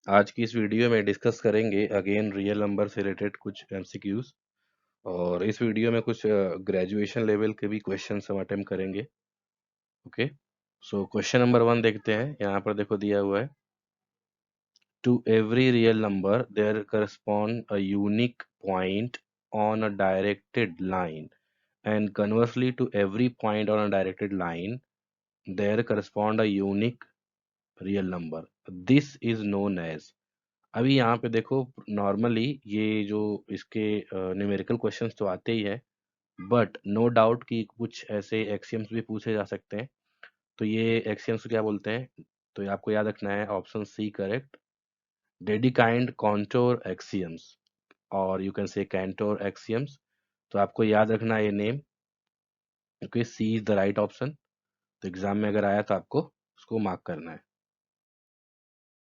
आज की इस वीडियो में डिस्कस करेंगे अगेन रियल नंबर से रिलेटेड कुछ एमसीक्यूज। और इस वीडियो में कुछ ग्रेजुएशन लेवल के भी क्वेश्चन हम अटेम्प्ट करेंगे। ओके, सो क्वेश्चन नंबर 1 देखते हैं। यहाँ पर देखो दिया हुआ है, to every real number there correspond a unique point on a directed line, and conversely to every point on a directed line there correspond a unique real number. This is known as. अभी यहाँ पे देखो, normally ये जो इसके numerical questions तो आते ही है, बट नो डाउट कि कुछ ऐसे एक्सियम्स भी पूछे जा सकते हैं। तो ये एक्सियम्स क्या बोलते हैं, तो ये आपको याद रखना है, option C correct, Dedekind Cantor axioms, और you can say Cantor axioms. तो आपको याद रखना है ये name, okay, C is the right option. तो एग्जाम में अगर आया तो आपको उसको मार्क करना है।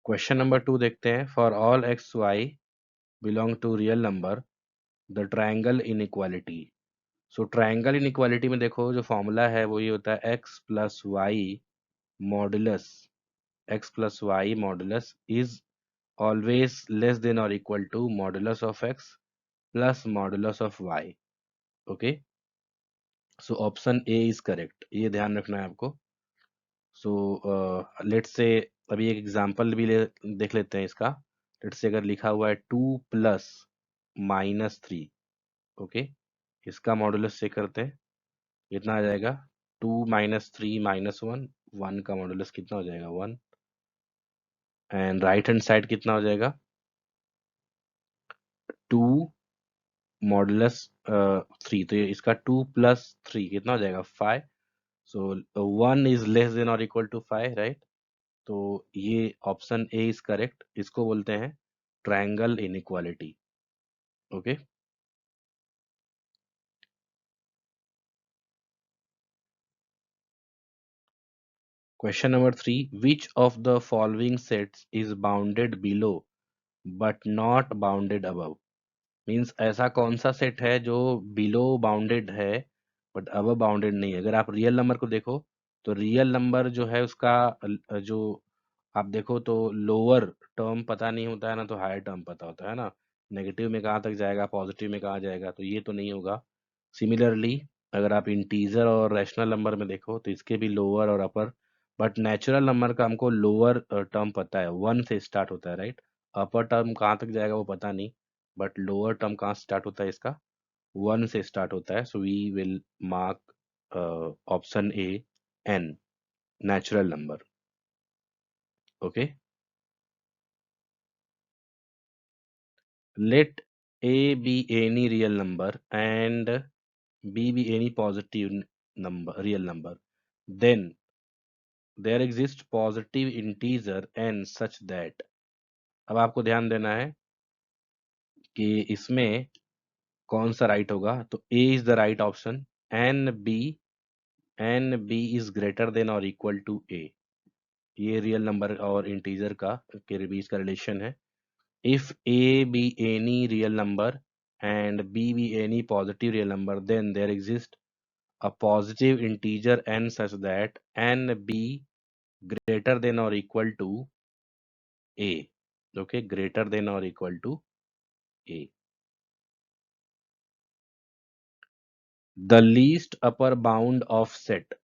क्वेश्चन नंबर 2 देखते हैं, for all X Y belong to real number the triangle inequality. So triangle inequality में देखो जो फॉर्मूला है वो ये होता है X plus Y modulus, X plus Y modulus is always less than और equal to modulus of X plus modulus of Y. Okay, so option A is correct, ये ध्यान रखना है आपको। सो लेट्स से अभी एक एग्जांपल भी देख लेते हैं इसका। लेट्स से अगर लिखा हुआ है 2 + -3, ओके, इसका मॉडुलस चेक करते हैं, कितना आ जाएगा। 2 - 3 - 1, 1 का मॉडुलस कितना हो जाएगा, 1। एंड राइट हैंड साइड कितना हो जाएगा, 2 मॉडुलस 3, तो ये इसका 2 + 3 कितना हो जाएगा, 5। सो 1 इज लेस देन और इक्वल टू 5, राइट। तो ये ऑप्शन ए इज करेक्ट, इसको बोलते हैं triangle inequality. Okay, question number 3, which of the following sets is bounded below but not bounded above. Means ऐसा कौन सा सेट है जो बिलो बाउंडेड है बट अब बाउंडेड नहीं है। अगर आप रियल नंबर को देखो तो रियल नंबर जो है उसका जो आप देखो तो लोअर टर्म पता नहीं होता है ना, तो हायर टर्म पता होता है ना। नेगेटिव में कहाँ तक जाएगा, पॉजिटिव में कहाँ जाएगा, तो ये तो नहीं होगा। सिमिलरली अगर आप इंटीजर और रैशनल नंबर में देखो तो इसके भी लोअर और अपर, बट नेचुरल नंबर का हमको लोअर टर्म पता है, 1 से स्टार्ट होता है, राइट। अपर टर्म कहाँ तक जाएगा वो पता नहीं, बट लोअर टर्म कहाँ स्टार्ट होता है इसका, 1 से स्टार्ट होता है। So we will mark option A, N, natural number. Okay, let a be any real number and b be any positive number, real number, then there exists positive integer n such that। अब आपको ध्यान देना है कि इसमें कौन सा right होगा, तो A is the right option. N B, N B is greater than और इक्वल टू ए, ये रियल नंबर और इंटीजर का के बीच का रिलेशन है। If A be any real number and B be any positive real number, then there exists a positive integer n such that n be greater than or equal to A. Okay, greater than or equal to A. The least upper bound of set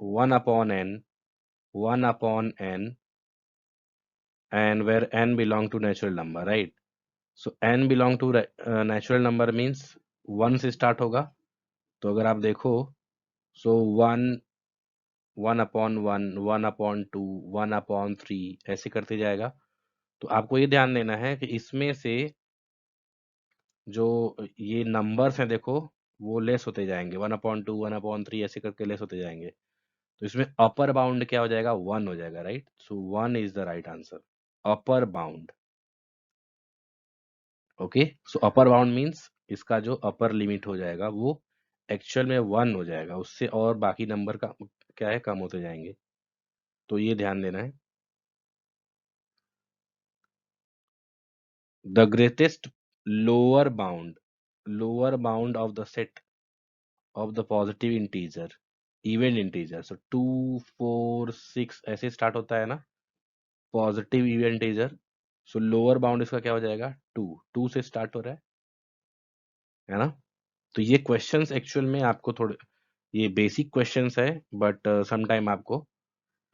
1 upon n, 1 upon n, and where n belong to natural number, right? So n belong to natural number means 1 से start होगा। तो अगर आप देखो, so 1, 1/1, 1/2, 1/3 ऐसे करते जाएगा। तो आपको ये ध्यान देना है कि इसमें से जो ये नंबर्स हैं देखो, वो लेस होते जाएंगे, 1/2, 1/3 ऐसे करके लेस होते जाएंगे। तो इसमें अपर बाउंड क्या हो जाएगा, 1 हो जाएगा, right. So 1 is the right answer, upper bound. Okay, so upper bound means इसका जो अपर लिमिट हो जाएगा वो एक्चुअल में 1 हो जाएगा, उससे और बाकी नंबर का क्या है, कम होते जाएंगे। तो ये ध्यान देना है। The greatest lower bound, lower bound of the set of the positive integer, even integer, so 2 4 6 ऐसे स्टार्ट होता है ना, पॉजिटिव इवन इंटीजर। सो लोअर बाउंड इसका क्या हो जाएगा, 2 से स्टार्ट हो रहा है ना। तो ये क्वेश्चंस एक्चुअल में आपको थोड़े, ये बेसिक क्वेश्चंस है, बट सम टाइम आपको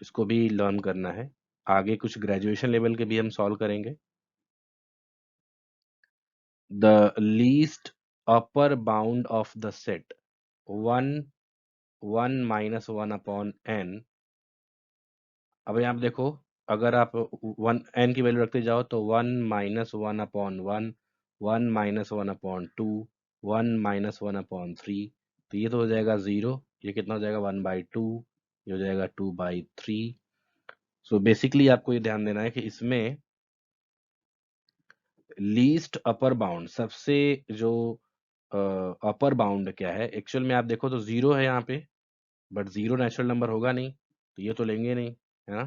इसको भी लर्न करना है। आगे कुछ ग्रेजुएशन लेवल के भी हम सॉल्व करेंगे। The least upper bound of the set 1 1 - 1 upon n। अब यहाँ पे देखो, अगर आप वन n की वैल्यू रखते जाओ तो 1 - 1 अपॉन 1, 1 - 1 अपॉन 2, 1 - 1 अपॉन 3, तो ये तो हो जाएगा 0। ये कितना हो जाएगा 1/2, ये हो जाएगा 2/3। सो बेसिकली आपको ये ध्यान देना है कि इसमें लीस्ट अपर बाउंड, सबसे जो अपर बाउंड क्या है, एक्चुअल में आप देखो तो 0 है यहाँ पे, बट 0 नेचुरल नंबर होगा नहीं, तो ये तो लेंगे नहीं, है ना।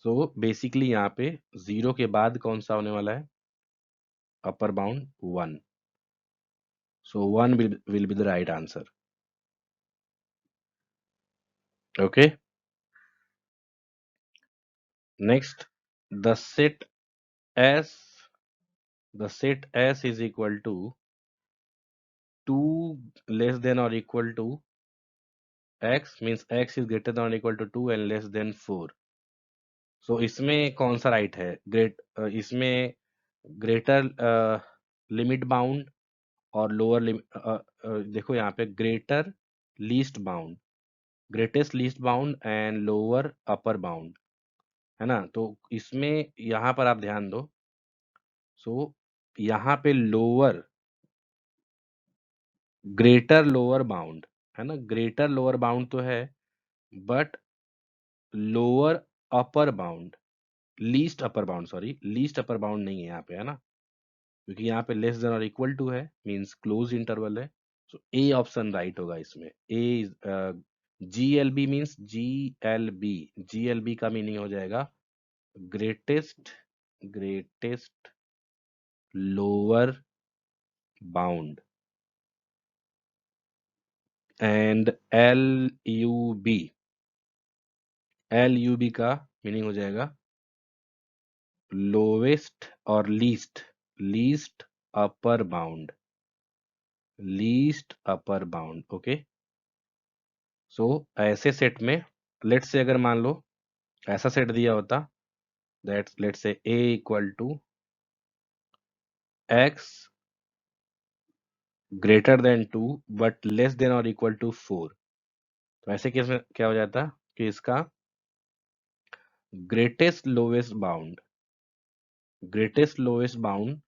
सो बेसिकली यहाँ पे 0 के बाद कौन सा होने वाला है, upper bound 1। So 1 will be the right answer. Okay. Next, the set S, the set S is equal to 2 less than or equal to x, means x is greater than or equal to 2 and less than 4. सो इसमें कौन सा right है, इसमें greater limit bound और lower limit, देखो यहाँ पे greater least bound, greatest least bound and lower upper bound, है ना। तो इसमें यहाँ पर आप ध्यान दो। सो यहाँ पे लोअर, ग्रेटर लोअर बाउंड, है ना, ग्रेटर लोअर बाउंड तो है, but lower upper bound, least upper bound, sorry, least upper bound नहीं है यहाँ पे, है ना, क्योंकि यहाँ पे लेस देन और इक्वल टू है, मींस क्लोज इंटरवल है। सो ए ऑप्शन राइट होगा इसमें। A GLB means GLB, GLB का मीनिंग हो जाएगा greatest lower bound, and LUB का मीनिंग हो जाएगा लोवेस्ट और least upper bound, least upper bound. Okay. So ऐसे सेट में लेट्स से अगर मान लो ऐसा सेट दिया होता, that's let's say A equal to x greater than 2 but less than और इक्वल टू 4, तो ऐसे केस में क्या हो जाता कि इसका ग्रेटेस्ट लोवेस्ट बाउंड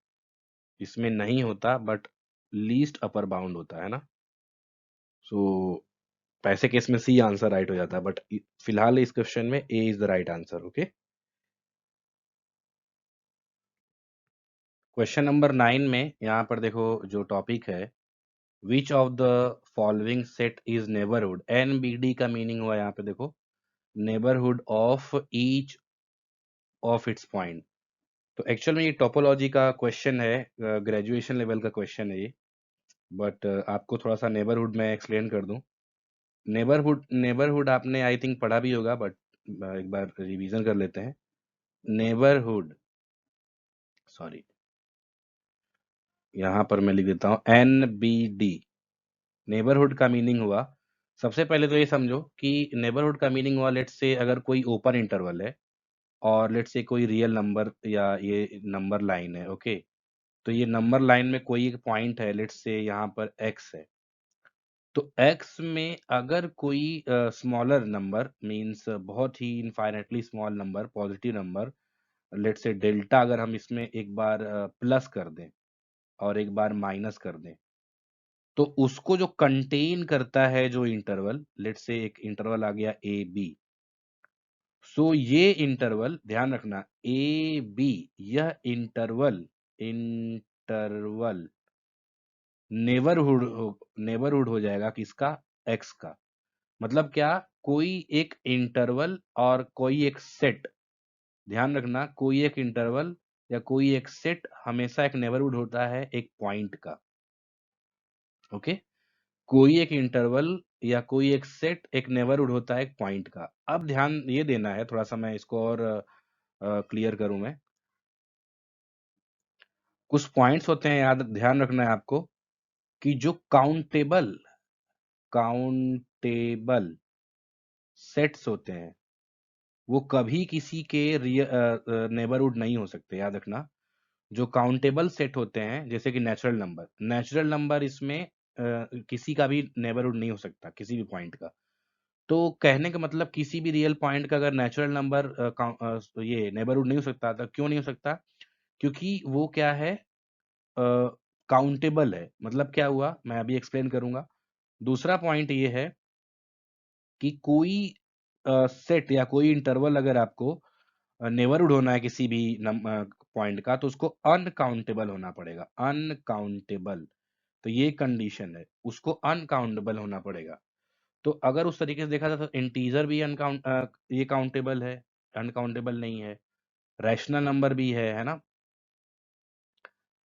इसमें नहीं होता, बट लीस्ट अपर बाउंड होता है ना। सो ऐसे केस में सी आंसर राइट हो जाता है, बट फिलहाल इस क्वेश्चन में A is the right answer. Okay. Question number 9 में यहाँ पर देखो जो टॉपिक है, which of the following set is neighbourhood, NBD का मीनिंग हुआ यहाँ पे देखो neighbourhood of each of its point. तो एक्चुअल में ये टोपोलॉजी का क्वेश्चन है, ग्रेजुएशन लेवल का क्वेश्चन है ये, बट आपको थोड़ा सा नेबरहुड में एक्सप्लेन कर दूं। नेबरहुड आपने आई थिंक पढ़ा भी होगा, बट एक बार रिवीजन कर लेते हैं। नेबरहुड, सॉरी, यहाँ पर मैं लिख देता हूँ NBD। नेबरहुड का मीनिंग हुआ, सबसे पहले तो ये समझो कि नेबरहुड का मीनिंग हुआ, लेट्स से अगर कोई ओपन इंटरवल है और लेट्स से कोई रियल नंबर या ये नंबर लाइन है। ओके। तो ये नंबर लाइन में कोई एक पॉइंट है, लेट्स से यहाँ पर x है, तो x में अगर कोई स्मॉलर नंबर, मींस बहुत ही infinitely small number, positive number, let's say delta, अगर हम इसमें एक बार प्लस कर दें और एक बार माइनस कर दें, तो उसको जो कंटेन करता है जो इंटरवल, लेट्स से एक इंटरवल आ गया AB। सो ये इंटरवल ध्यान रखना, AB, यह इंटरवल नेबरहुड हो जाएगा किसका, x का। मतलब क्या, कोई एक इंटरवल और कोई एक सेट, ध्यान रखना, कोई एक इंटरवल या कोई एक सेट हमेशा एक नेबरहुड होता है एक पॉइंट का। ओके। कोई एक इंटरवल या कोई एक सेट एक नेबरहुड होता है एक पॉइंट का। अब ध्यान ये देना है, थोड़ा सा मैं इसको और क्लियर करूं मैं। कुछ पॉइंट्स होते हैं, याद ध्यान रखना है आपको, कि जो काउंटेबल सेट्स होते हैं वो कभी किसी के नेबरहुड नहीं हो सकते, याद रखना। जो काउंटेबल सेट होते हैं जैसे कि नेचुरल नंबर इसमें किसी का भी नेबरहुड नहीं हो सकता, किसी भी पॉइंट का। तो कहने का मतलब किसी भी रियल पॉइंट का अगर नेचुरल नंबर ये नेबरहुड नहीं हो सकता, तो क्यों नहीं हो सकता? क्योंकि वो क्या है, काउंटेबल है। मतलब क्या हुआ, मैं अभी एक्सप्लेन करूंगा। दूसरा पॉइंट ये है कि कोई सेट या कोई इंटरवल अगर आपको नेबरहुड होना है किसी भी पॉइंट का, तो उसको अनकाउंटेबल होना पड़ेगा, अनकाउंटेबल। तो ये कंडीशन है, उसको अनकाउंटेबल होना पड़ेगा। तो अगर उस तरीके से देखा जाए तो इंटीजर भी ये काउंटेबल है, अनकाउंटेबल नहीं है। रैशनल नंबर भी है ना।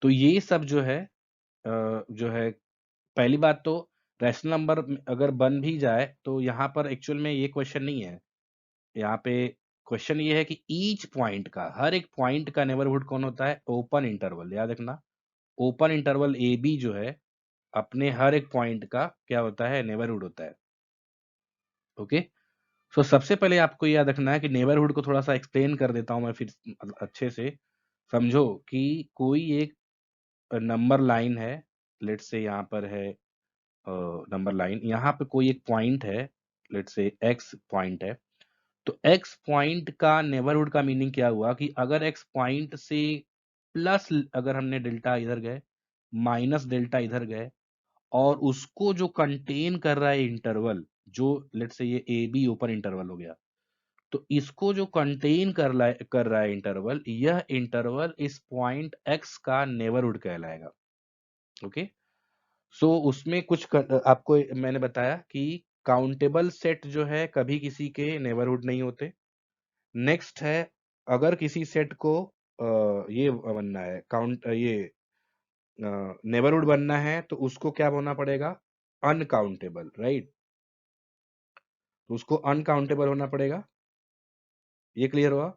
तो ये सब जो है पहली बात तो, रैशनल नंबर अगर बन भी जाए तो यहाँ पर एक्चुअल में ये क्वेश्चन नहीं है। यहाँ पे क्वेश्चन ये है कि ईच पॉइंट का, हर एक पॉइंट का नेबरहुड कौन होता है? ओपन इंटरवल, याद रखना। ओपन इंटरवल ए बी जो है, अपने हर एक पॉइंट का क्या होता है? नेबरहुड होता है। ओके। सो सबसे पहले आपको याद रखना है कि नेबरहुड को थोड़ा सा एक्सप्लेन कर देता हूं मैं फिर अच्छे से समझो। कि कोई एक नंबर लाइन है, लेट्स से यहाँ पर है नंबर लाइन, यहाँ पे कोई एक पॉइंट है, लेट्स से एक्स पॉइंट है। तो एक्स पॉइंट का नेबरहुड का मीनिंग क्या हुआ कि अगर एक्स पॉइंट से प्लस, अगर हमने डेल्टा इधर गए, माइनस डेल्टा इधर गए, और उसको जो कंटेन कर रहा है इंटरवल, जो लेट्स से ये ए बी ओपन इंटरवल हो गया, तो इसको जो कंटेन कर रहा है इंटरवल, यह इंटरवल इस पॉइंट एक्स का नेबरहुड कहलाएगा। ओके। सो उसमें आपको मैंने बताया कि काउंटेबल सेट जो है कभी किसी के नेबरहुड नहीं होते। नेक्स्ट है, अगर किसी सेट को ये बनना है, ये नेबरहुड बनना है, तो उसको क्या होना पड़ेगा? Uncountable, right. तो उसको अनकाउंटेबल होना पड़ेगा। ये क्लियर हुआ?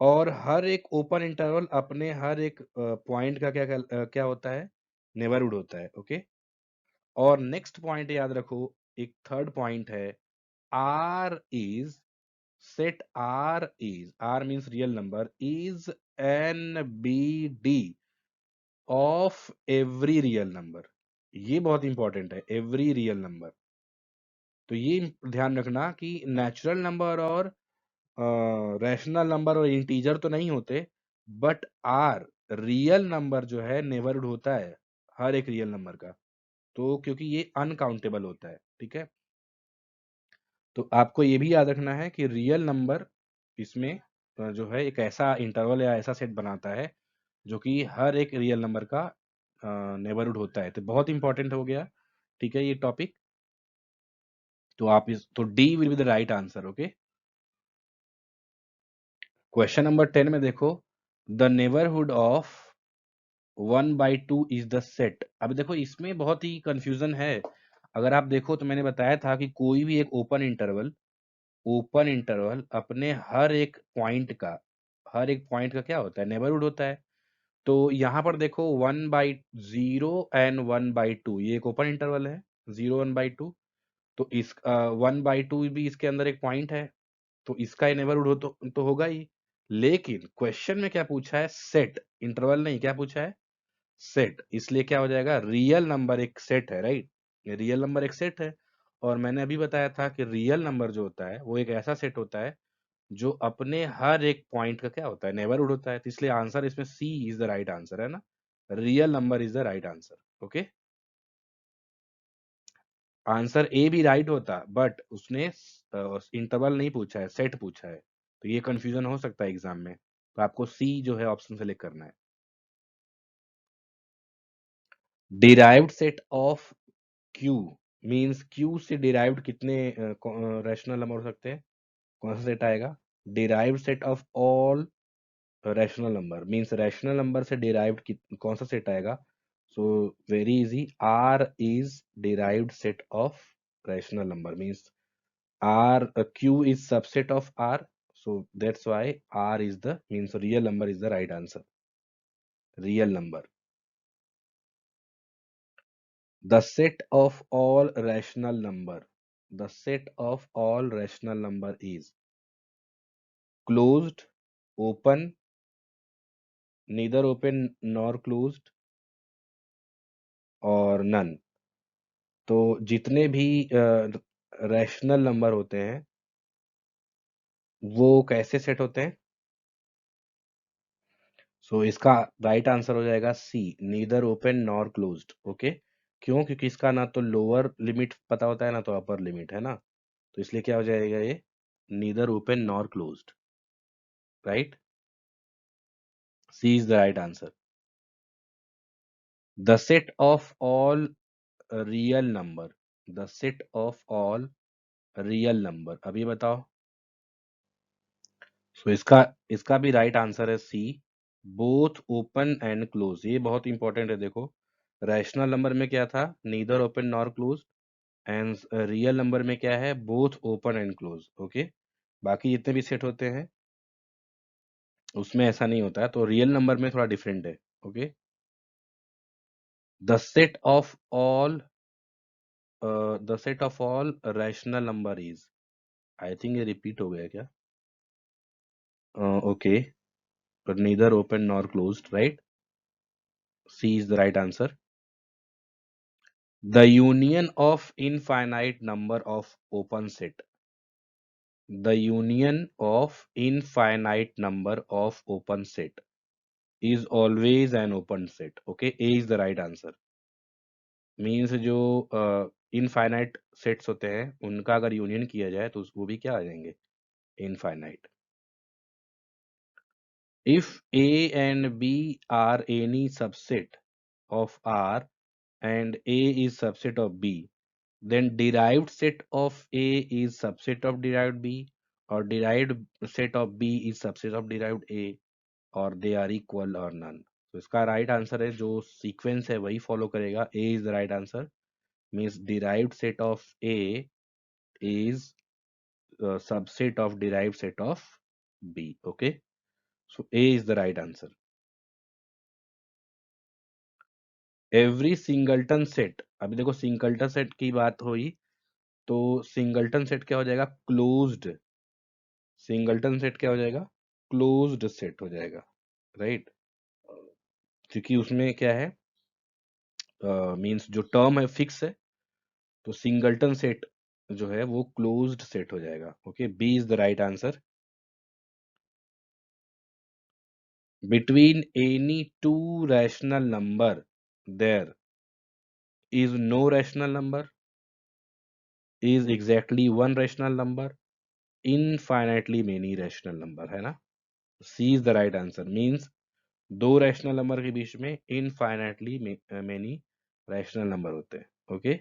और हर एक ओपन इंटरवल अपने हर एक पॉइंट का क्या होता है? नेबरहुड होता है। ओके। और नेक्स्ट पॉइंट याद रखो, एक थर्ड पॉइंट है, R is set, R means real number, is N B D of every real number. ये बहुत इंपॉर्टेंट है, एवरी रियल नंबर। तो ये ध्यान रखना कि नेचुरल नंबर और रैशनल नंबर और इंटीजर तो नहीं होते, बट आर रियल नंबर जो है नेबरहुड होता है हर एक रियल नंबर का। तो क्योंकि ये अनकाउंटेबल होता है, ठीक है। तो आपको ये भी याद रखना है कि रियल नंबर इसमें जो है एक ऐसा इंटरवल या ऐसा सेट बनाता है जो कि हर एक रियल नंबर का नेबरहुड होता है। तो बहुत इंपॉर्टेंट हो गया, ठीक है, ये टॉपिक। तो आप इस तो D will be the right answer. Okay. Question number 10 में देखो, the neighbourhood of 1/2 is the set. अब देखो इसमें बहुत ही कंफ्यूजन है। अगर आप देखो तो मैंने बताया था कि कोई भी एक ओपन इंटरवल अपने हर एक पॉइंट का क्या होता है? नेबरहुड होता है। तो यहाँ पर देखो 1/0 एंड 1/2, ये एक ओपन इंटरवल है, 0 1/2। तो इस 1/2 भी इसके अंदर एक पॉइंट है, तो इसका ये नेबरहुड तो होगा ही। लेकिन क्वेश्चन में क्या पूछा है? सेट, इंटरवल नहीं, क्या पूछा है? सेट। इसलिए क्या हो जाएगा? रियल नंबर एक सेट है, राइट। रियल नंबर एक सेट है। और मैंने अभी बताया था कि रियल नंबर जो होता है वो एक ऐसा सेट होता है जो अपने हर एक पॉइंट का क्या होता है? नेबरहुड होता है। तो इसलिए आंसर इसमें सी इज द राइट आंसर, है ना। Real number is the right answer. Okay. Answer A भी राइट होता, बट उसने इंटरवल नहीं पूछा है, सेट पूछा है। तो ये कंफ्यूजन हो सकता है एग्जाम में। तो आपको सी जो है ऑप्शन सेलेक्ट करना है। Derived set of Q means Q से डिराइव्ड कितने रैशनल नंबर हो सकते हैं? कौन सा सेट आएगा? Derived set of all rational number means rational number से डिराइव्ड कौन सा सेट आएगा? So very easy, R is derived set of rational number means R Q is subset of R, so that's why R is the means real number is the right answer. Real number. The set of all rational number. The set of all rational number is closed, open, neither open nor closed और none. तो जितने भी rational number होते हैं वो कैसे set होते हैं? सो इसका राइट आंसर हो जाएगा C, neither open nor closed. Okay, क्यों? क्योंकि इसका ना तो लोअर लिमिट पता होता है ना तो अपर लिमिट, है ना. तो इसलिए क्या हो जाएगा ये? Neither open nor closed. Right, C is the right answer. The set of all real number. The set of all real number. अभी बताओ. सो इसका इसका भी राइट आंसर है C, both open and close. ये बहुत इंपॉर्टेंट है. देखो, रैशनल नंबर में क्या था? Neither open nor close. And real number में क्या है? Both open and close. Okay, बाकी जितने भी सेट होते हैं उसमें ऐसा नहीं होता है, तो रियल नंबर में थोड़ा डिफरेंट है. Okay, the set of all the set of all rational number is. I think ये रिपीट हो गया क्या? Okay, but neither open nor closed, right? C is the right answer. The union of infinite number of open set. The union of infinite number of open set is always an open set. Okay, A is the right answer. Means जो infinite sets होते हैं उनका अगर union किया जाए तो वो भी क्या आ जाएंगे? Infinite. If A and B are any subset of R and A is subset of B, then derived set of A is subset of derived B, or derived set of B is subset of derived A, or they are equal or none. तो इसका right answer है, जो sequence है वही follow करेगा. A is the right answer. Means derived set of A is subset of derived set of B. Okay, so A is the right answer. Every singleton set. अभी देखो, singleton set की बात हुई तो singleton set क्या हो जाएगा? Closed. Singleton set क्या हो जाएगा? क्लोज्ड सेट हो जाएगा. राइट, क्योंकि उसमें क्या है, मींस जो टर्म है फिक्स है, तो सिंगल्टन सेट जो है वो क्लोज्ड सेट हो जाएगा. Okay, B is the right answer. Between any two rational number there is no rational number, is exactly one rational number, infinitely many rational number, है ना. C is the right answer. Means दो rational number के बीच में infinitely many rational number होते हैं. Okay,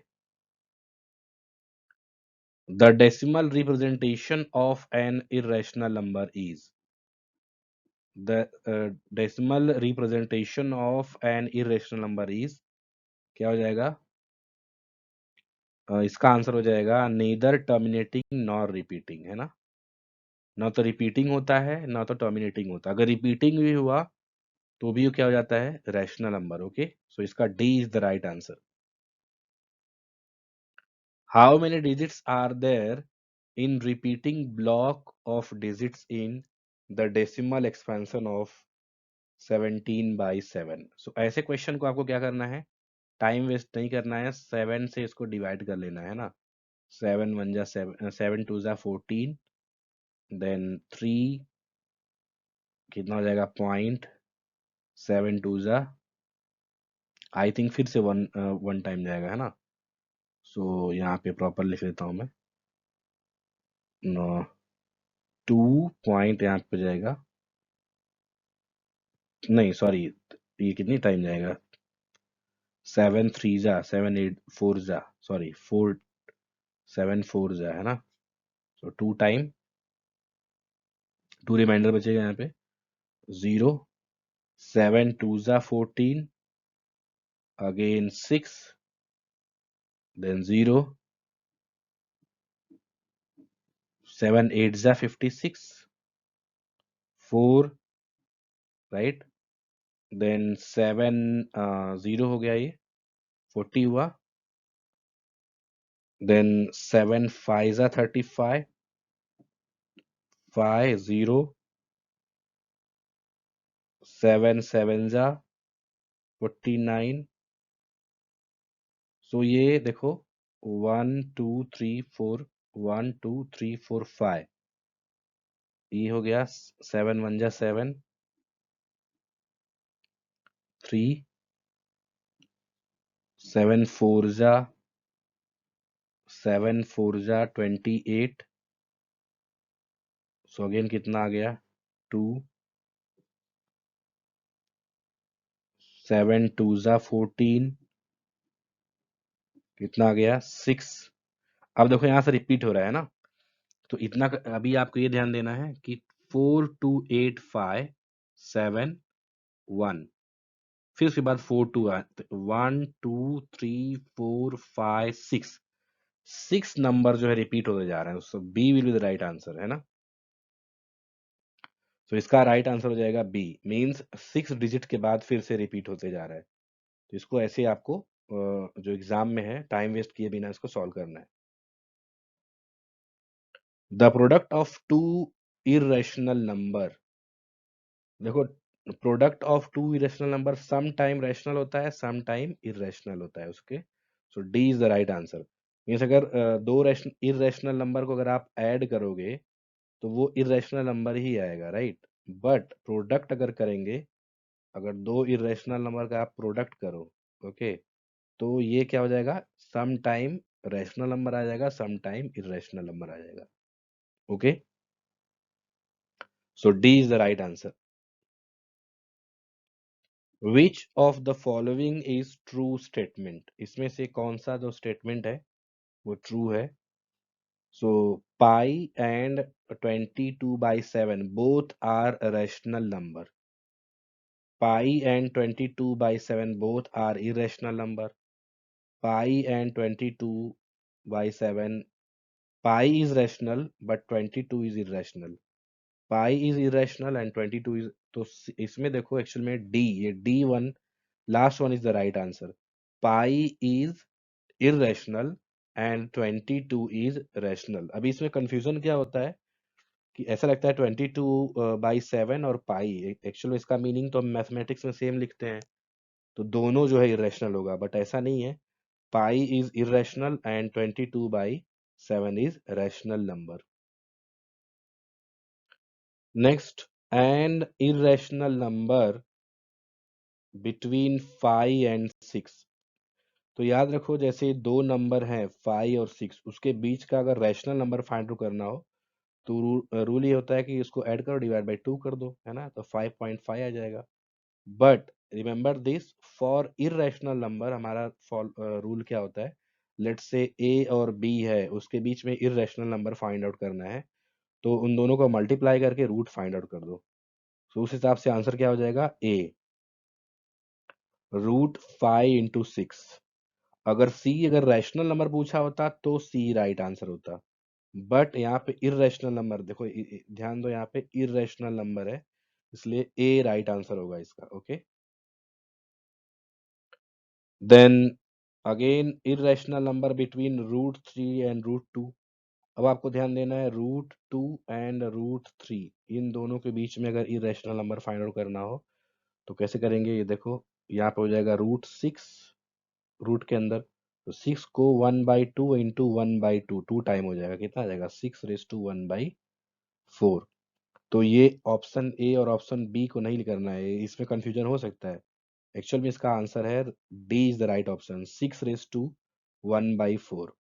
the decimal representation of an irrational number is. The decimal representation of an irrational number is क्या हो जाएगा? इसका आंसर हो जाएगा neither terminating नॉर रिपीटिंग, है ना. ना तो रिपीटिंग होता है ना तो टर्मिनेटिंग होता है. अगर रिपीटिंग भी हुआ तो भी वो क्या हो जाता है? Rational number. ओके, सो इसका D is the right answer. How many digits are there in repeating block of digits in the decimal expansion of 17/7. So ऐसे क्वेश्चन को आपको क्या करना है? टाइम वेस्ट नहीं करना है, 7 से इसको डिवाइड कर लेना है ना. 7 1 जा 7, 7 2 जा 14, देन 3 कितना हो जाएगा? पॉइंट 7 2 जा, आई थिंक फिर से वन वन टाइम जाएगा, है ना. सो यहाँ पे प्रॉपर लिख लेता हूँ मैं. 2 पॉइंट यहाँ पे जाएगा. नहीं सॉरी, ये कितनी टाइम जाएगा? 7 3 जा 7 8 4 जा, सॉरी 4 7 4 जा, है ना. सो 2 टाइम, 2 रिमाइंडर बचेगा यहाँ पे. 0 7 2 जा 14, अगेन 6, देन 0 7 8 जा 56, 4, राइट, देन 7 0 हो गया, ये 40 हुआ। देन 7 5 जा 35, 5 0, 7 7 जा 49। सो ये देखो 1 2 3 4, 1 2 3 4 5, ये हो गया 7 1 जा 7, 3, 7 4 जा 28। सो अगेन कितना आ गया 2, 7 2 जा 14, कितना आ गया 6। अब देखो यहाँ से रिपीट हो रहा है ना, तो इतना अभी आपको ये ध्यान देना है कि 4 2 8 5 7 1, फिर उसके बाद 4 2 1 2 3 4 5 6, 6 नंबर जो है रिपीट होते जा रहे हैं, so B will be the right answer, है ना। तो इसका राइट आंसर हो जाएगा बी, मींस 6 डिजिट के बाद फिर से रिपीट होते जा रहा है। तो इसको ऐसे आपको जो एग्जाम में है टाइम वेस्ट किए बिना इसको सॉल्व करना है। The product of two irrational number, देखो product of two irrational number some time rational होता है, सम टाइम इरेशनल होता है उसके। So D is the right answer. Means अगर दो इरेशनल नंबर को अगर आप ऐड करोगे तो वो इरेशनल नंबर ही आएगा, राइट। बट प्रोडक्ट अगर करेंगे, अगर दो इरेशनल नंबर का आप प्रोडक्ट करो, ओके, तो ये क्या हो जाएगा, सम टाइम रैशनल नंबर आ जाएगा, सम टाइम इरेशनल नंबर आ जाएगा। Okay, so D is the right answer. Which of the following is true statement, इसमें से कौन सा जो स्टेटमेंट है वो ट्रू है। So pi and 22/7 both are rational number, pi and 22/7 both are irrational number. Pi and 22/7, pi is rational but 22 is irrational. Pi is irrational and 22 is, तो इसमें देखो एक्चुअल में डी, ये D1 last one is the right answer. Pi is irrational and 22 is rational. अभी इसमें confusion क्या होता है कि ऐसा लगता है 22/7 और पाई, एक्चुअली इसका मीनिंग तो हम मैथमेटिक्स में सेम लिखते हैं, तो दोनों जो है इरेशनल होगा, बट ऐसा नहीं है। Pi is irrational and 22/7 is rational number. Next, an irrational number between 5 and 6। तो याद रखो जैसे दो नंबर हैं 5 और 6, उसके बीच का अगर रैशनल नंबर फाइंड आउट करना हो तो रूल ये होता है कि इसको ऐड करो, डिवाइड बाई 2 कर दो, है ना, तो 5.5 आ जाएगा। But remember this, for irrational number हमारा रूल क्या होता है, लेट्स से ए और बी है, उसके बीच में इरेशनल नंबर फाइंड आउट करना है, तो उन दोनों को मल्टीप्लाई करके रूट फाइंड आउट कर दो। तो उस हिसाब से आंसर क्या हो जाएगा, ए, √5 × 6। अगर सी अगर रैशनल नंबर पूछा होता तो सी राइट आंसर होता, बट यहाँ पे इरेशनल नंबर देखो, ध्यान दो यहाँ पे इरेशनल नंबर है, इसलिए ए राइट आंसर होगा इसका। Okay, then again irrational number between √3 and √2। अब आपको ध्यान देना है √2 एंड √3, इन दोनों के बीच में अगर इरेशनल नंबर फाइंड आउट करना हो तो कैसे करेंगे, ये देखो यहाँ पे हो जाएगा √6 रूट के अंदर, तो 6 को 1/2 इंटू 1/2 टू टाइम हो जाएगा, कितना आ जाएगा 6⁻1/4। तो ये ऑप्शन ए और ऑप्शन बी को नहीं करना है, इसमें कंफ्यूजन हो सकता है। एक्चुअल में इसका आंसर है D is the right option, 6⁻1/4।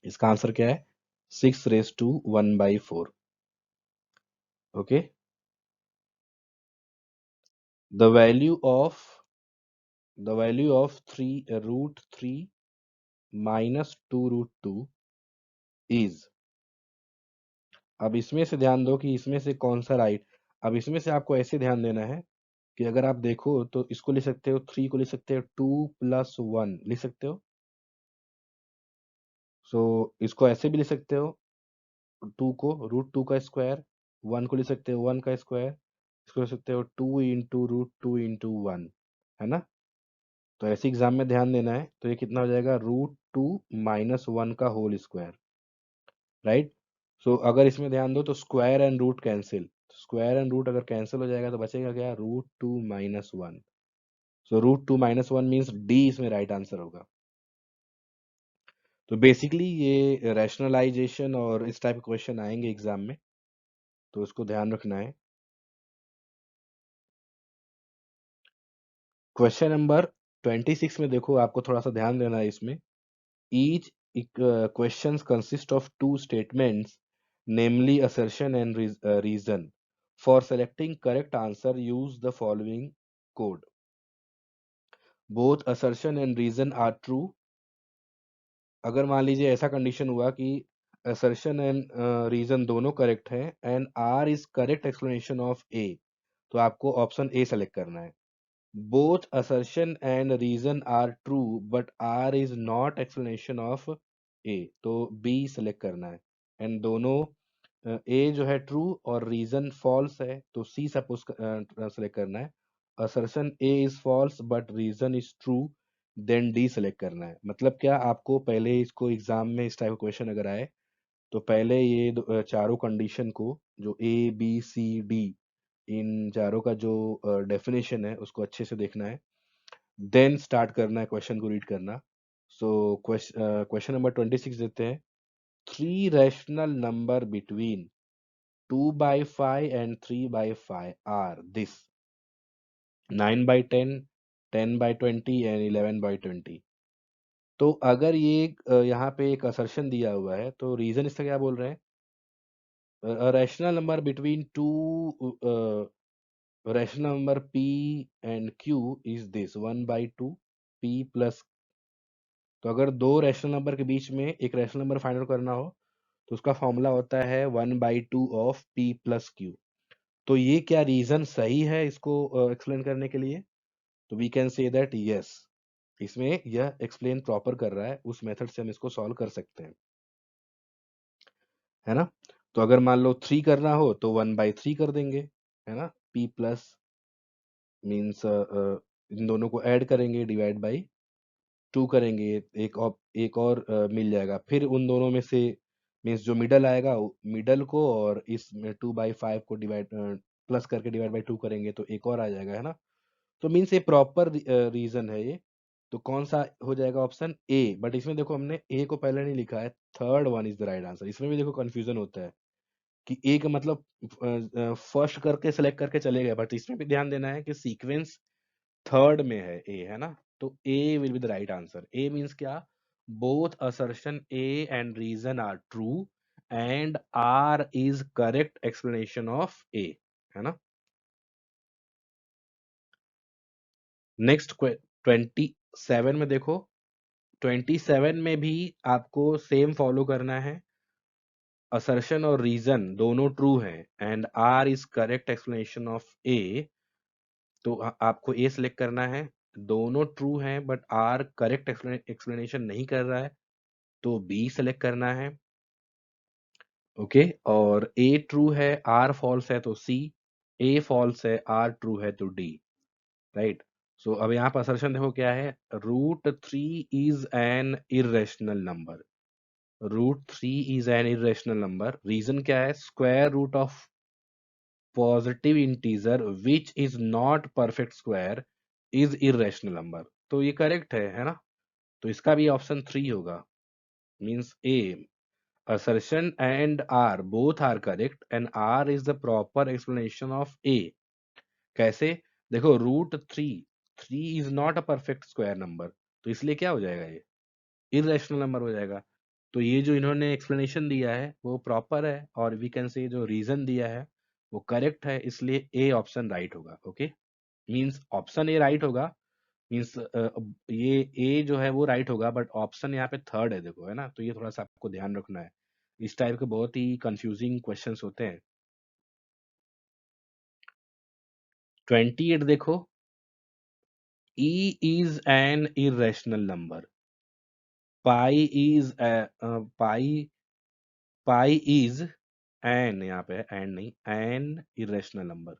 इसका आंसर क्या है, 6⁻1/4। Okay, the value of three √3 -2 √2 is. अब इसमें से ध्यान दो कि इसमें से कौन सा राइट। अब इसमें से आपको ऐसे ध्यान देना है कि अगर आप देखो तो इसको लिख सकते हो, 3 को लिख सकते हो 2+1 लिख सकते हो। सो इसको ऐसे भी लिख सकते हो, 2 को √2 का स्क्वायर, 1 को लिख सकते हो 1 का स्क्वायर, इसको लिख सकते हो 2 × √2 × 1, है ना। तो ऐसे एग्जाम में ध्यान देना है, तो ये कितना हो जाएगा, √2 - 1 का होल स्क्वायर, राइट। सो अगर इसमें ध्यान दो तो square and root cancel, square and root अगर कैंसिल हो जाएगा तो बचेगा क्या, √2 - 1। सो √2 - 1 मीन्स डी इसमें राइट आंसर होगा। तो बेसिकली ये रैशनलाइजेशन और इस टाइप के क्वेश्चन आएंगे एग्जाम में, तो उसको ध्यान रखना है। क्वेश्चन नंबर 26 में देखो, आपको थोड़ा सा ध्यान देना है इसमें। Each questions consist of two statements, namely assertion and reason. For selecting correct answer, use the following code. Both assertion and reason are true. अगर मान लीजिए ऐसा कंडीशन हुआ कि assertion and reason दोनों करेक्ट हैं and R is correct explanation of A, तो आपको ऑप्शन ए सेलेक्ट करना है। Both assertion and reason are true, but R is not explanation of A, तो B सेलेक्ट करना है। एंड दोनों A जो है ट्रू और रीजन फॉल्स है, तो C सपोज सेलेक्ट करना है। Assertion A is false but reason is true, then D select करना है। मतलब क्या, आपको पहले इसको एग्जाम में इस टाइप का क्वेश्चन अगर आए तो पहले ये चारों कंडीशन को, जो A B C D, इन चारों का जो डेफिनेशन है उसको अच्छे से देखना है, देन स्टार्ट करना है क्वेश्चन को रीड करना। सो क्वेश्चन नंबर 26 देते हैं। 3 rational number between 2/5 and 3/5 are this: 9/10, 10/20 and 11/20। तो अगर ये यहाँ पे एक असर्शन दिया हुआ है, तो रीजन इसका क्या बोल रहे हैं, rational number between two rational number p and q is this 1/2 p plus. तो अगर दो रैशनल नंबर के बीच में एक रैशनल नंबर फाइंड आउट करना हो, तो उसका फॉर्मूला होता है 1/2 ऑफ p प्लस q। तो ये क्या रीजन सही है इसको एक्सप्लेन करने के लिए, तो we can say that yes, इसमें यह एक्सप्लेन प्रॉपर कर रहा है, उस मेथड से हम इसको सॉल्व कर सकते हैं, है ना। तो अगर मान लो 3 करना हो तो 1/3 कर देंगे, है ना। p प्लस मीन्स इन दोनों को ऐड करेंगे, डिवाइड बाई 2 करेंगे, एक और मिल जाएगा, फिर उन दोनों में से मीन्स जो मिडल आएगा मिडल को, और इस 2/5 को डिवाइड प्लस करके डिवाइड बाई 2 करेंगे तो एक और आ जाएगा, है ना। तो मीन्स ये प्रॉपर रीजन है ये। तो कौन सा हो जाएगा, ऑप्शन ए। बट इसमें देखो हमने ए को पहले नहीं लिखा है, third one is the right answer. इसमें भी देखो कंफ्यूजन होता है कि ए का मतलब फर्स्ट करके सेलेक्ट करके चले गए, बट इसमें भी ध्यान देना है कि सीक्वेंस थर्ड में है ए, है ना। तो ए will be the right answer. A means क्या, both assertion A and reason are true and R is correct explanation of ए, है ना। नेक्स्ट 27 में देखो, 27 में भी आपको सेम फॉलो करना है। असर्शन और रीजन दोनों ट्रू हैं and R is correct explanation of A, तो आपको ए सिलेक्ट करना है। दोनों ट्रू हैं बट आर करेक्ट एक्सप्लेनेशन नहीं कर रहा है, तो बी सेलेक्ट करना है। ओके, और ए ट्रू है आर फॉल्स है तो सी, ए फॉल्स है आर ट्रू है तो डी, राइट। सो अब यहाँ पर असर्शन देखो क्या है, √3 is an irrational number. √3 is an irrational number. Reason क्या है, square root of positive integer which is not perfect square is irrational number. तो ये करेक्ट है ना। तो इसका भी ऑप्शन 3 होगा, means A. Assertion and R both are correct and R is the proper explanation of A। कैसे, देखो √3 is not a perfect square number, तो इसलिए क्या हो जाएगा, ये इरेशनल नंबर हो जाएगा। तो ये जो इन्होंने एक्सप्लेनेशन दिया है वो प्रॉपर है, और वी कैन से जो रीजन दिया है वो करेक्ट है, इसलिए ए ऑप्शन राइट होगा। Okay, means option A right होगा, मीन्स ये ए जो है वो राइट होगा, बट ऑप्शन यहाँ पे थर्ड है, देखो, है ना। तो ये थोड़ा सा आपको ध्यान रखना है, इस टाइप के बहुत ही कंफ्यूजिंग क्वेश्चंस होते हैं। 28 देखो, e is an irrational number, pi is pi pi is an, यहाँ पे एन नहीं, an irrational number.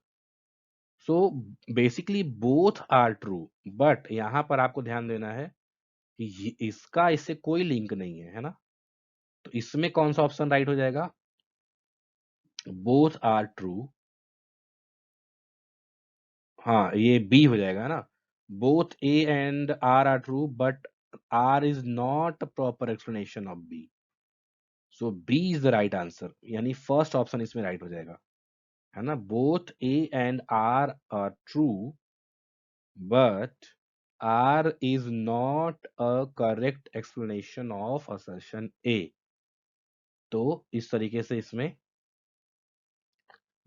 So basically both are true, but यहाँ पर आपको ध्यान देना है कि इसका इससे कोई लिंक नहीं है, है ना? तो इसमें कौन सा ऑप्शन राइट हो जाएगा? Both are true. हाँ, ये बी हो जाएगा, है ना? Both A and R true, but R is not proper explanation of B. So B is the right answer, यानी फर्स्ट ऑप्शन इसमें राइट हो जाएगा, है ना? Both A and R true, but R is not a correct explanation of assertion A. तो इस तरीके से इसमें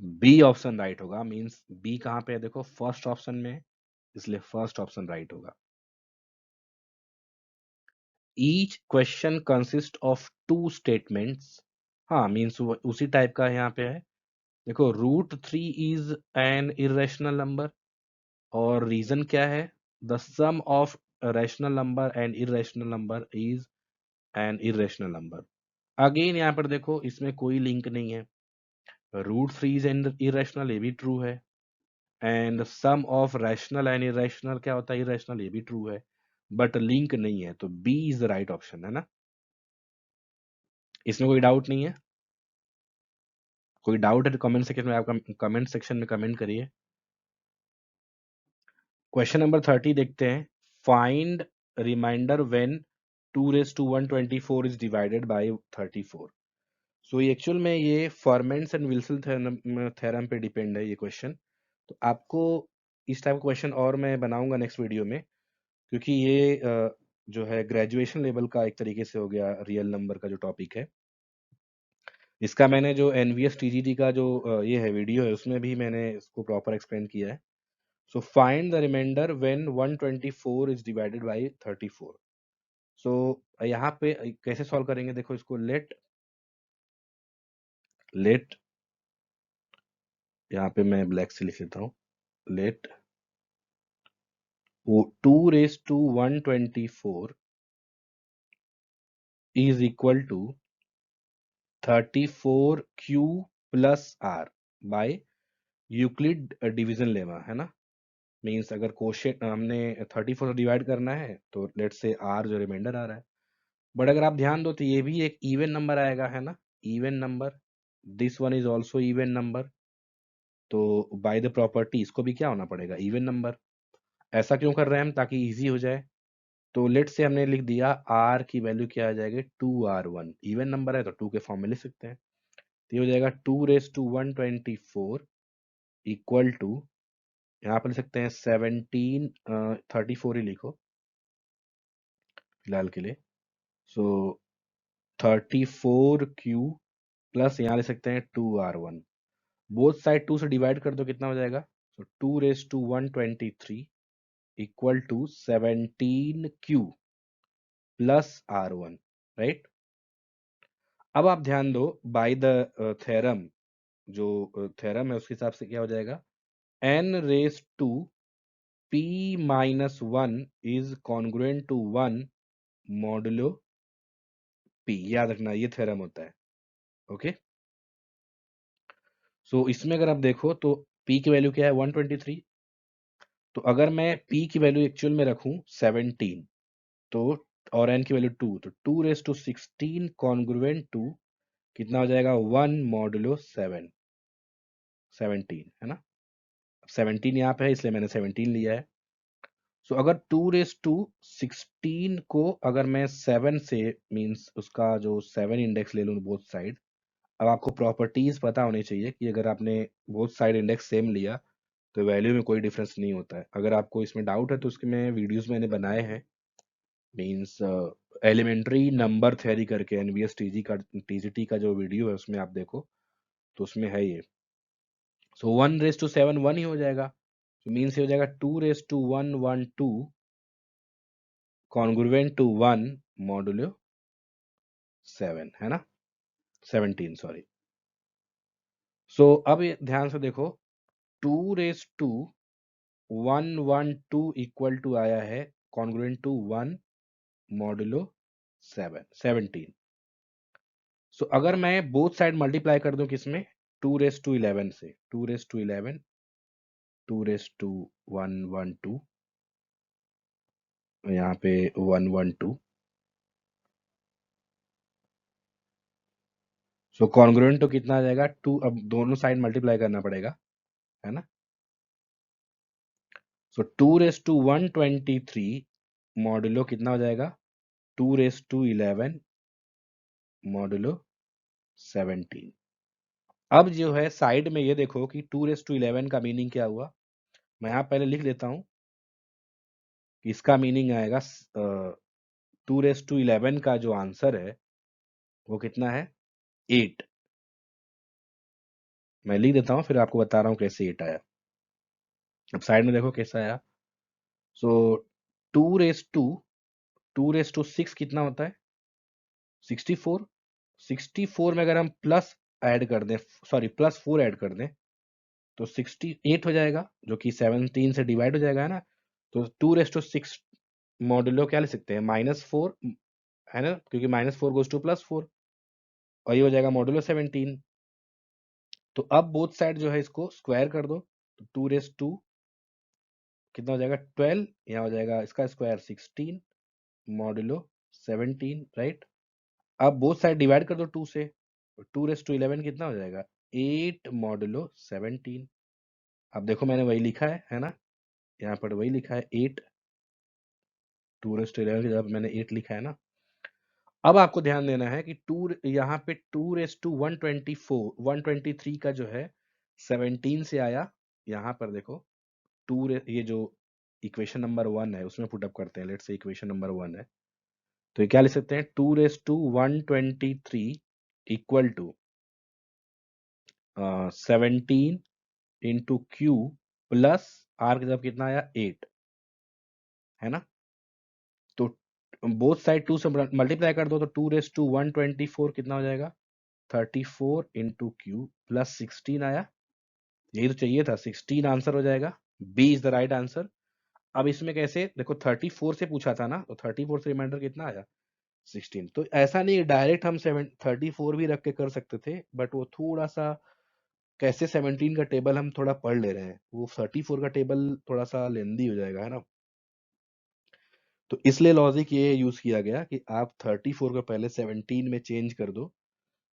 बी ऑप्शन राइट होगा। मींस बी कहाँ पे है? देखो फर्स्ट ऑप्शन में है, इसलिए फर्स्ट ऑप्शन राइट होगा। Each question consist of two statements. हाँ, मींस उसी टाइप का यहाँ पे है। देखो √3 इज एन इरेशनल नंबर, और रीजन क्या है? The sum of rational number and irrational number is an irrational number. Again यहाँ पर देखो इसमें कोई लिंक नहीं है। √3 इज एन इरेशनल, ये भी ट्रू है। And sum of rational and irrational क्या होता है? इरेशनल, ये भी ट्रू है, बट लिंक नहीं है। तो B is the right option, है ना? इसमें कोई डाउट नहीं है? कोई डाउट है तो कमेंट सेक्शन में, आप कमेंट सेक्शन में कमेंट करिए। क्वेश्चन नंबर 30 देखते हैं। Find remainder when 2 raised to 124 is divided by 34। So actual में ये फॉरमेंट्स एंड विल्सन थ्योरम पे डिपेंड है ये क्वेश्चन। तो आपको इस टाइप का क्वेश्चन और मैं बनाऊंगा नेक्स्ट वीडियो में, क्योंकि ये जो है ग्रेजुएशन लेवल का एक तरीके से हो गया रियल नंबर का जो टॉपिक है। इसका मैंने जो एनवीएस टीजीटी का जो ये है वीडियो है, उसमें भी मैंने इसको प्रॉपर एक्सप्लेन किया है। So find the remainder when 124 is divided by 34। So यहाँ पे कैसे सॉल्व करेंगे? देखो इसको लेट यहाँ पे मैं ब्लैक से लिख लेता हूँ। लेट 2 raised to 124 इज equal to 34q plus R by Euclid division lemma, है ना? मीन्स अगर क्वोशिएंट हमने 34 से डिवाइड करना है तो लेट से आर जो रिमाइंडर आ रहा है, बट अगर आप ध्यान दो तो ये भी एक इवन नंबर आएगा, है ना? Even number, this one is also even number. तो बाय द प्रॉपर्टी इसको भी क्या होना पड़ेगा? Even number. ऐसा क्यों कर रहे हैं हम? ताकि इजी हो जाए। तो लेट से हमने लिख दिया आर की वैल्यू क्या आ जाएगी? 2r1। इवन नंबर है तो 2 के फॉर्म में लिख सकते हैं। तो ये हो जाएगा 2 raised to 124 इक्वल टू, यहाँ पर लिख सकते हैं 17, 34 ही लिखो फिलहाल के लिए। सो 34q प्लस यहाँ लिख सकते हैं 2r1। बोथ साइड 2 से डिवाइड कर दो, कितना हो जाएगा? So 2 raised to 123 equal to 17q plus r1, right? अब आप ध्यान दो, बाय द थ्योरम, जो थ्योरम है उसके हिसाब से क्या हो जाएगा? n raise to p minus 1 is congruent to 1 modulo p। याद रखना ये थ्योरम होता है। ओके, सो इसमें अगर आप देखो तो p की वैल्यू क्या है? 123। तो अगर मैं p की वैल्यू एक्चुअल में रखूं 17, तो और n की वैल्यू 2, तो 2 raised to 16 कॉन्ग्रुएंट टू कितना हो जाएगा? 1 मॉडुलो 7, 17, है ना? 17 यहाँ पे है इसलिए मैंने 17 लिया है। सो अगर 2 raised to 16 को अगर मैं 7 से, मींस उसका जो 7 इंडेक्स ले लूँ बोथ साइड। अब आपको प्रॉपर्टीज पता होनी चाहिए कि अगर आपने बोथ साइड इंडेक्स सेम लिया तो वैल्यू में कोई डिफरेंस नहीं होता है। अगर आपको इसमें डाउट है तो उसके मैं वीडियोस मैंने बनाए हैं। मींस एलिमेंट्री नंबर थ्योरी करके एनवीएस टीजीटी का जो वीडियो है उसमें आप देखो, तो उसमें है ये। सो 1 raised to 7 1 ही हो जाएगा। तो मीन्स ये हो जाएगा 2 raised to 112 congruent to 1 modulo 7, है ना? 17, सॉरी। सो अब ये ध्यान से देखो, 2 raised to 112 इक्वल टू आया है कॉन्ग्रुएंट टू 1 मॉडुलो 7, 17। सो अगर मैं बोथ साइड मल्टीप्लाई कर दूं किसमें? 2 raised to 11 से, 2 raised to 11 2^112, यहाँ पे 112। सो कॉन्ग्रुएंट तो कितना आ जाएगा 2, अब दोनों साइड मल्टीप्लाई करना पड़ेगा, है ना। सो 2^123 मॉडुलो कितना हो जाएगा 2^11 मॉडुलो 17। अब जो है साइड में ये देखो कि 2^11 का मीनिंग क्या हुआ। मैं यहाँ पहले लिख लेता हूँ कि इसका मीनिंग आएगा 2^11 का जो आंसर है वो कितना है 8। मैं लिख देता हूँ फिर आपको बता रहा हूँ कैसे 8 आया। अब साइड में देखो कैसा आया। सो 2^6 कितना होता है 64। 64 में अगर हम प्लस ऐड कर दें, सॉरी +4 ऐड कर दें तो 68 हो जाएगा, जो कि 17 से डिवाइड हो जाएगा, है ना। तो 2^6 मॉडुलो क्या लिख सकते हैं -4, है ना, क्योंकि -4 गोज टू +4 और ये हो जाएगा मॉडुलो 17। तो अब बोथ साइड जो है इसको स्क्वायर कर दो, तो 2^2 कितना हो जाएगा 12, यहाँ हो जाएगा इसका स्क्वायर 16 मॉडुलो 17, राइट। अब बोथ साइड डिवाइड कर दो 2 से, तो 2^11 कितना हो जाएगा 8 मॉडुलो 17। अब देखो मैंने वही लिखा है ना, यहाँ पर वही लिखा है 8, 2^11 की जगह मैंने 8 लिखा है ना। अब आपको ध्यान देना है कि यहाँ पे 2^123 का जो है 17 से आया। यहाँ पर देखो ये जो इक्वेशन नंबर 1 है उसमें पुट अप करते हैं। लेट्स से इक्वेशन नंबर 1 है, तो ये क्या लिख सकते हैं 2^123 equal to 17 into Q plus R की जगह कितना आया 8, है ना। तो बोथ साइड 2 से मल्टीप्लाई कर दो, तो 2^124 कितना हो जाएगा 34 इंटू क्यू प्लस 16 आया। यही तो चाहिए था, 16 आंसर हो जाएगा। B is the right answer. अब इसमें कैसे देखो 34 से पूछा था ना, तो 34 से रिमाइंडर कितना आया 16। तो ऐसा नहीं डायरेक्ट हम 34 भी रख के कर सकते थे, बट वो थोड़ा सा कैसे 17 का टेबल हम थोड़ा पढ़ ले रहे हैं, वो 34 का टेबल थोड़ा सा लेंदी हो जाएगा, है ना। तो इसलिए लॉजिक ये यूज किया गया कि आप 34 को पहले 17 में चेंज कर दो,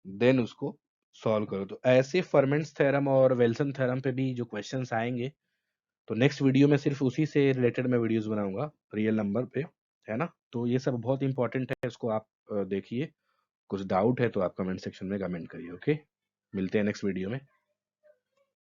देन उसको सॉल्व करो। तो ऐसे फर्मेंट्स थ्योरम और विल्सन थ्योरम पे भी जो क्वेश्चंस आएंगे, तो नेक्स्ट वीडियो में सिर्फ उसी से रिलेटेड मैं वीडियोस बनाऊंगा रियल नंबर पे, है ना। तो ये सब बहुत इंपॉर्टेंट है, इसको आप देखिए। कुछ डाउट है तो आप कमेंट सेक्शन में कमेंट करिए। ओके, मिलते हैं नेक्स्ट वीडियो में।